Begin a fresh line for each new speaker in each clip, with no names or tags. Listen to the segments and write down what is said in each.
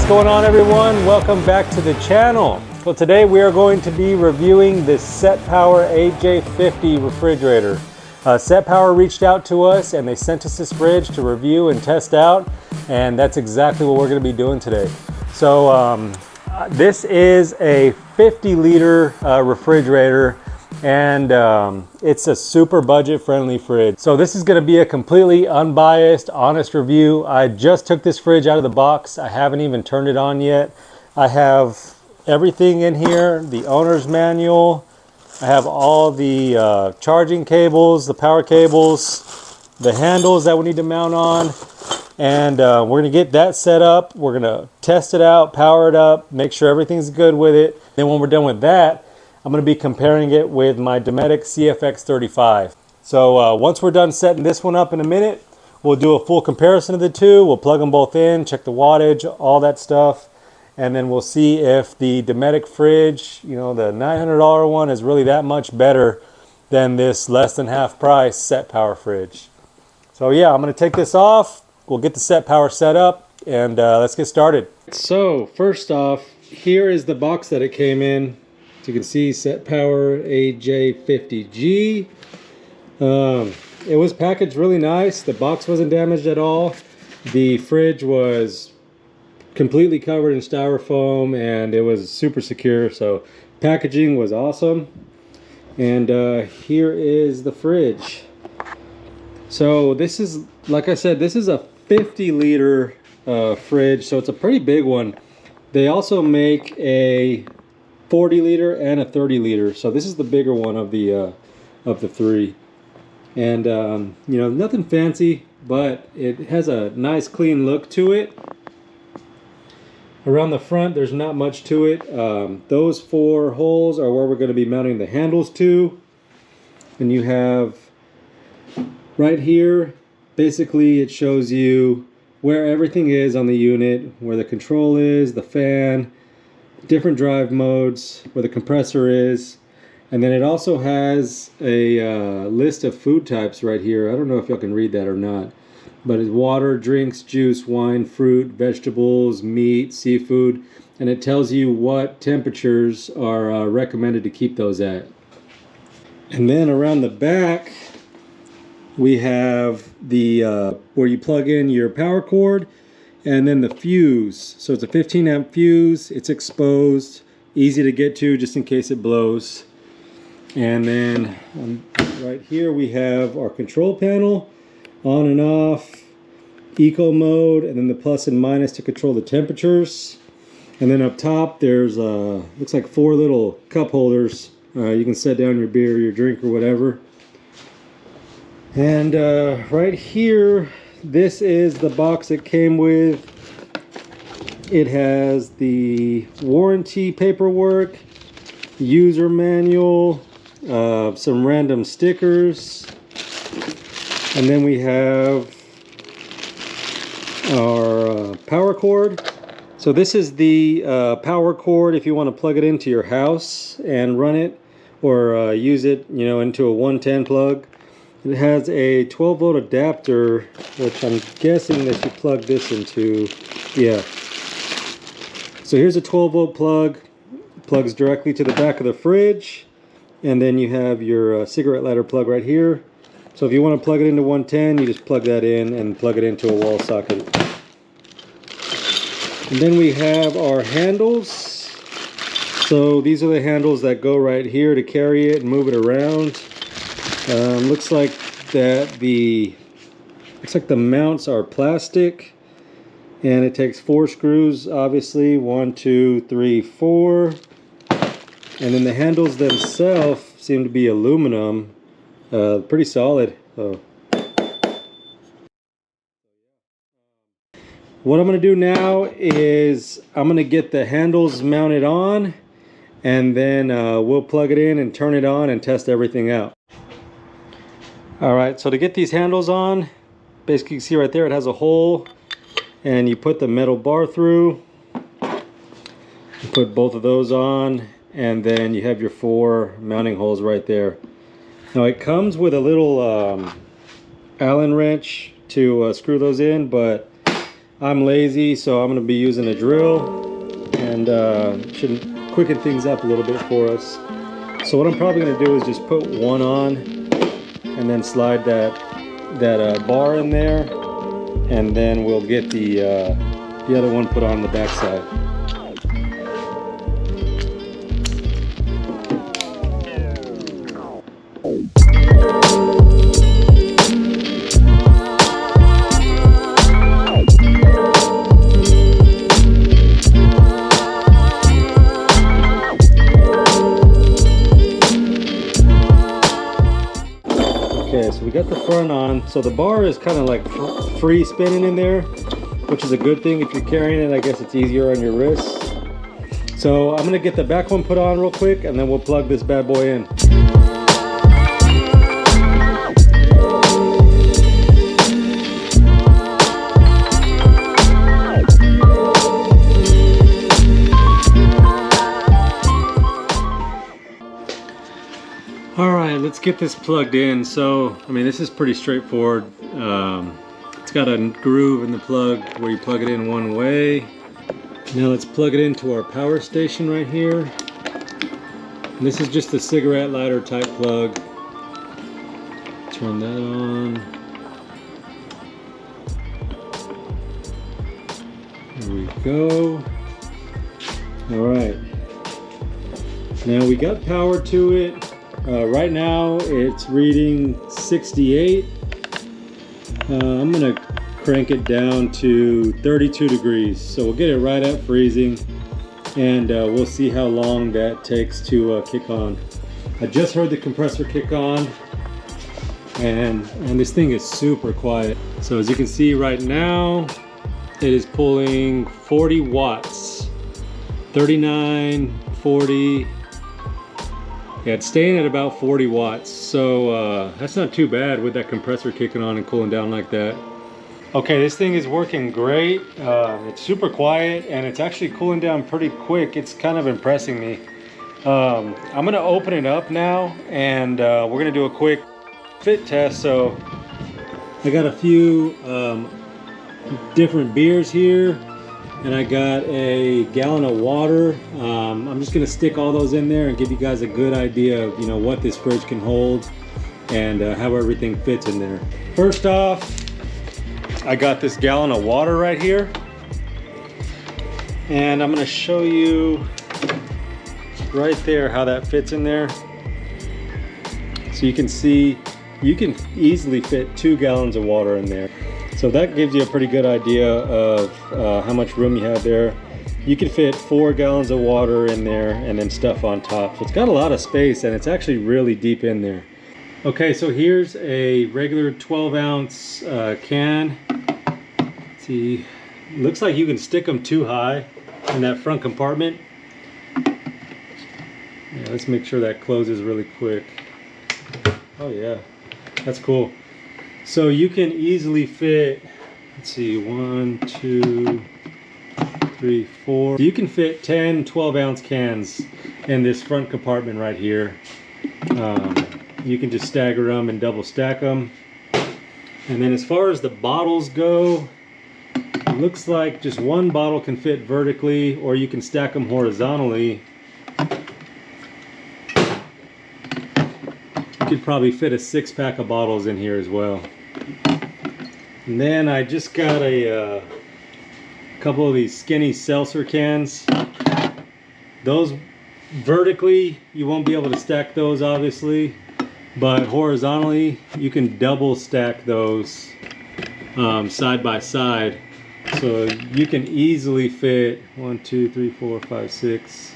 going on, everyone? Welcome back to the channel. So today we are going to be reviewing the Setpower AJ50 refrigerator. Setpower reached out to us and they sent us this fridge to review and test out, and that's exactly what we're going to be doing today. So this is a 50-liter refrigerator, and it's a super budget friendly fridge. So this is going to be a completely unbiased, honest review. I just took this fridge out of the box. I haven't even turned it on yet. I have everything in here, the owner's manual. I have all the charging cables, the power cables, the handles that we need to mount on, and we're going to get that set up. We're going to test it out, power it up, make sure everything's good with it. Then when we're done with that, I'm going to be comparing it with my Dometic CFX35. So once we're done setting this one up in a minute, we'll do a full comparison of the two. We'll plug them both in, check the wattage, all that stuff. And then we'll see if the Dometic fridge, you know, the $900 one, is really that much better than this less than half price Setpower fridge. So yeah, I'm going to take this off. We'll get the Setpower set up and let's get started. So first off, here is the box that it came in. You can see Setpower AJ50G. It was packaged really nice. The box wasn't damaged at all. The fridge was completely covered in styrofoam and it was super secure, so packaging was awesome. And here is the fridge. So this is, like I said, this is a 50-liter fridge, so it's a pretty big one. They also make a 40-liter and a 30-liter, so this is the bigger one of the three. And you know, nothing fancy, but it has a nice clean look to it. Around the front, there's not much to it. Those 4 holes are where we're going to be mounting the handles to. And you have right here, basically it shows you where everything is on the unit, where the control is, the fan, different drive modes, where the compressor is. And then it also has a list of food types right here. I don't know if y'all can read that or not, but it's water, drinks, juice, wine, fruit, vegetables, meat, seafood, and it tells you what temperatures are recommended to keep those at. And then around the back we have the where you plug in your power cord, and then the fuse. So it's a 15 amp fuse. It's exposed, easy to get to just in case it blows. And then right here we have our control panel, on and off, eco mode, and then the plus and minus to control the temperatures. And then up top there's looks like 4 little cup holders. You can set down your beer, your drink, or whatever. And right here, this is the box it came with. It has the warranty paperwork, user manual, some random stickers, and then we have our power cord. So this is the power cord if you want to plug it into your house and run it, or use it, you know, into a 110 plug. It has a 12-volt adapter, which I'm guessing that you plug this into. Yeah. So here's a 12-volt plug. It plugs directly to the back of the fridge. And then you have your cigarette lighter plug right here. So if you want to plug it into 110, you just plug that in and plug it into a wall socket. And then we have our handles. So these are the handles that go right here to carry it and move it around. Looks like the mounts are plastic, and it takes 4 screws, obviously, 1, 2, 3, 4, and then the handles themselves seem to be aluminum, pretty solid. So what I'm going to do now is I'm going to get the handles mounted on, and then we'll plug it in and turn it on and test everything out. Alright, so to get these handles on, basically you can see right there it has a hole, and you put the metal bar through, you put both of those on, and then you have your 4 mounting holes right there. Now it comes with a little Allen wrench to screw those in, but I'm lazy, so I'm going to be using a drill, and should quicken things up a little bit for us. So what I'm probably going to do is just put one on and then slide that bar in there, and then we'll get the other one put on the back side. Okay, so we got the front on. So the bar is kind of like free spinning in there, which is a good thing. If you're carrying it, I guess it's easier on your wrists. So I'm gonna get the back one put on real quick, and then we'll plug this bad boy in. Alright, let's get this plugged in. So, I mean, this is pretty straightforward. It's got a groove in the plug where you plug it in one way. Now let's plug it into our power station right here. And this is just a cigarette lighter type plug. Turn that on. There we go. Alright. Now we got power to it. Right now it's reading 68. I'm gonna crank it down to 32 degrees. So we'll get it right at freezing, and we'll see how long that takes to kick on. I just heard the compressor kick on, and this thing is super quiet. So as you can see right now, it is pulling 40 watts, 39, 40. Yeah, it's staying at about 40 watts, so that's not too bad with that compressor kicking on and cooling down like that. Okay, this thing is working great. It's super quiet, and it's actually cooling down pretty quick. It's kind of impressing me. I'm gonna open it up now, and we're gonna do a quick fit test. So I got a few different beers here, and I got a gallon of water. I'm just gonna stick all those in there and give you guys a good idea of, you know, what this fridge can hold and how everything fits in there. First off, I got this gallon of water right here, and I'm gonna show you right there how that fits in there. So you can see you can easily fit 2 gallons of water in there. So that gives you a pretty good idea of how much room you have there. You can fit 4 gallons of water in there and then stuff on top. So it's got a lot of space, and it's actually really deep in there. Okay, so here's a regular 12-ounce can. Let's see, looks like you can stick them too high in that front compartment. Yeah, let's make sure that closes really quick. Oh yeah, that's cool. So you can easily fit, let's see, 1, 2, 3, 4. You can fit 10 12-ounce cans in this front compartment right here. You can just stagger them and double stack them. And then as far as the bottles go, it looks like just one bottle can fit vertically, or you can stack them horizontally. You could probably fit a 6-pack of bottles in here as well. And then I just got a couple of these skinny seltzer cans. Those vertically, you won't be able to stack those obviously, but horizontally you can double stack those side by side. So you can easily fit 1, 2, 3, 4, 5, 6,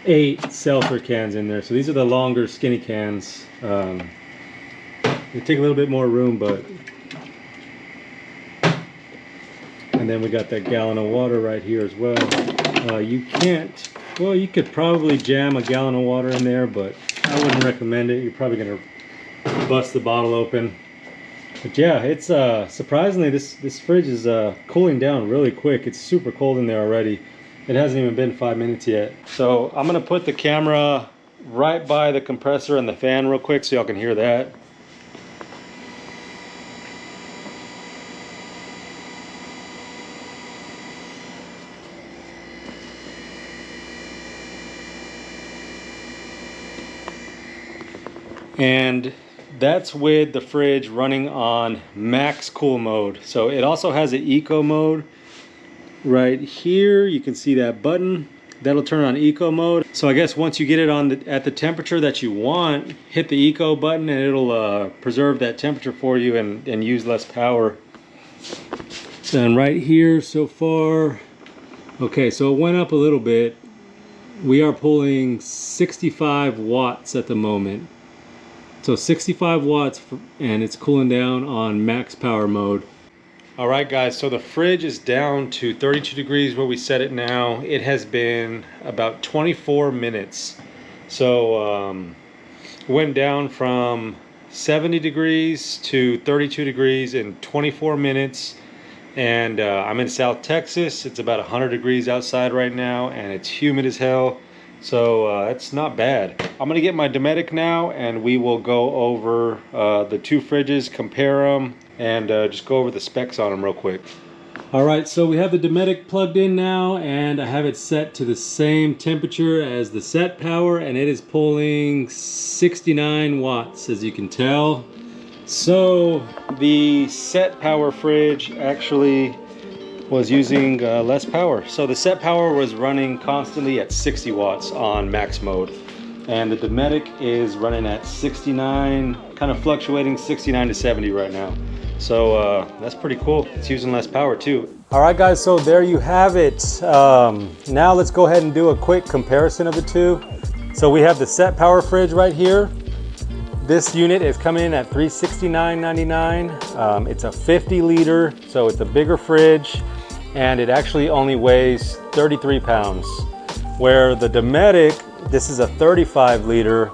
8 seltzer cans in there. So these are the longer skinny cans. They take a little bit more room, but. And then we got that gallon of water right here as well. You can't, well, you could probably jam a gallon of water in there, but I wouldn't recommend it. You're probably gonna bust the bottle open. But yeah, it's surprisingly, this fridge is cooling down really quick. It's super cold in there already. It hasn't even been 5 minutes yet. So I'm gonna put the camera right by the compressor and the fan real quick so y'all can hear that. And that's with the fridge running on max cool mode. So it also has an eco mode right here. You can see that button. That'll turn on eco mode. So I guess once you get it on at the temperature that you want, hit the eco button and it'll preserve that temperature for you and use less power. And right here so far, okay, so it went up a little bit. We are pulling 65 watts at the moment. So 65 watts and it's cooling down on max power mode. All right guys, so the fridge is down to 32 degrees where we set it now. It has been about 24 minutes. So went down from 70 degrees to 32 degrees in 24 minutes. And I'm in South Texas. It's about 100 degrees outside right now and it's humid as hell. So it's not bad. I'm gonna get my Dometic now and we will go over the two fridges, compare them, and just go over the specs on them real quick. All right, so we have the Dometic plugged in now and I have it set to the same temperature as the Setpower and it is pulling 69 watts as you can tell. So the Setpower fridge actually was using less power. So the Setpower was running constantly at 60 watts on max mode. And the Dometic is running at 69, kind of fluctuating 69 to 70 right now. So that's pretty cool. It's using less power too. All right guys, so there you have it. Now let's go ahead and do a quick comparison of the two. So we have the Setpower fridge right here. This unit is coming in at $369.99. It's a 50 liter, so it's a bigger fridge, and it actually only weighs 33 pounds. Where the Dometic, this is a 35 liter,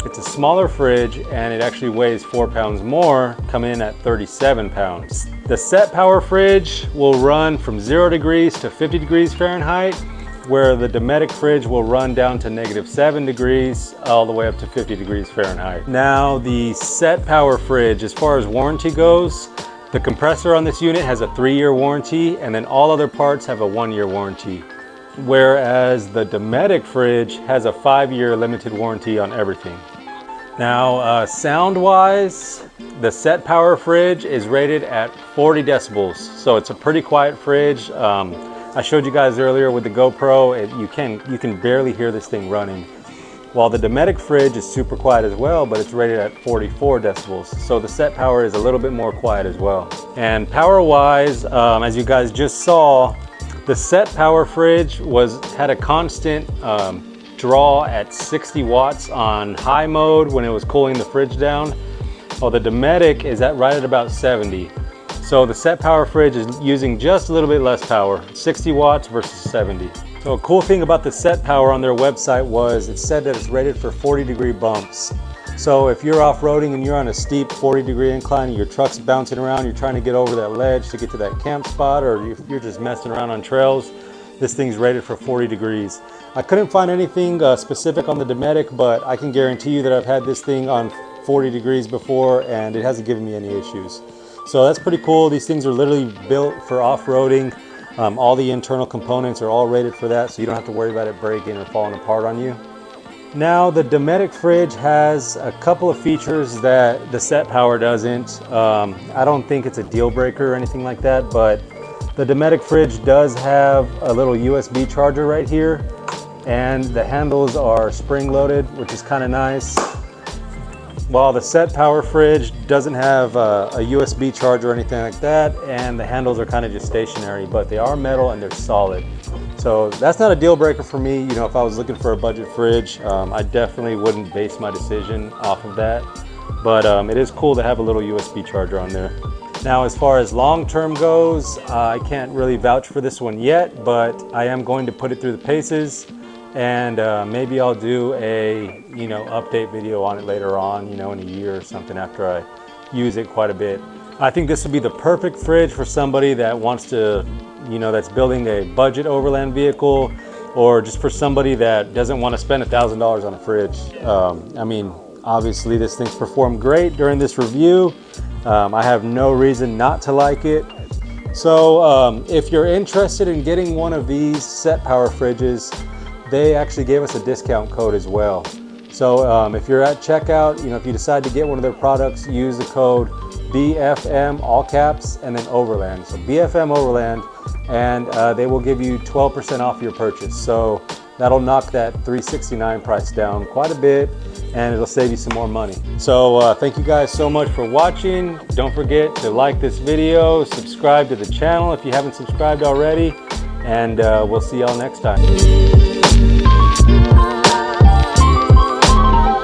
it's a smaller fridge, and it actually weighs 4 pounds more, coming in at 37 pounds. The Setpower fridge will run from 0 degrees to 50 degrees Fahrenheit, where the Dometic fridge will run down to -7 degrees all the way up to 50 degrees Fahrenheit. Now the Setpower fridge, as far as warranty goes, the compressor on this unit has a 3-year warranty and then all other parts have a 1-year warranty. Whereas the Dometic fridge has a 5-year limited warranty on everything. Now sound-wise, the Setpower fridge is rated at 40 decibels, so it's a pretty quiet fridge. I showed you guys earlier with the GoPro, you can barely hear this thing running. While the Dometic fridge is super quiet as well, but it's rated at 44 decibels. So the Setpower is a little bit more quiet as well. And power-wise, as you guys just saw, the Setpower fridge had a constant draw at 60 watts on high mode when it was cooling the fridge down. While the Dometic is right at about 70. So the Setpower fridge is using just a little bit less power, 60 watts versus 70. So a cool thing about the Setpower on their website was it said that it's rated for 40-degree bumps. So if you're off-roading and you're on a steep 40-degree incline and your truck's bouncing around, you're trying to get over that ledge to get to that camp spot, or if you're just messing around on trails, this thing's rated for 40 degrees. I couldn't find anything specific on the Dometic, but I can guarantee you that I've had this thing on 40 degrees before and it hasn't given me any issues. So that's pretty cool. These things are literally built for off-roading. All the internal components are all rated for that, so you don't have to worry about it breaking or falling apart on you. Now the Dometic fridge has a couple of features that the Setpower doesn't. I don't think it's a deal breaker or anything like that, but the Dometic fridge does have a little USB charger right here, and the handles are spring-loaded, which is kind of nice. While the Setpower fridge doesn't have a USB charger or anything like that, and the handles are kind of just stationary, but they are metal and they're solid. So that's not a deal breaker for me. You know, if I was looking for a budget fridge, I definitely wouldn't base my decision off of that. But it is cool to have a little USB charger on there. Now, as far as long-term goes, I can't really vouch for this one yet, but I am going to put it through the paces. And maybe I'll do a update video on it later on, in a year or something after I use it quite a bit. I think this would be the perfect fridge for somebody that wants to, that's building a budget overland vehicle, or just for somebody that doesn't want to spend $1,000 on a fridge. I mean, obviously this thing's performed great during this review. I have no reason not to like it. So if you're interested in getting one of these Setpower fridges, they actually gave us a discount code as well. So if you're at checkout, if you decide to get one of their products, use the code BFM, all caps, and then Overland. So BFM Overland, and they will give you 12% off your purchase. So that'll knock that $369 price down quite a bit, and it'll save you some more money. So thank you guys so much for watching. Don't forget to like this video, subscribe to the channel if you haven't subscribed already, and we'll see y'all next time.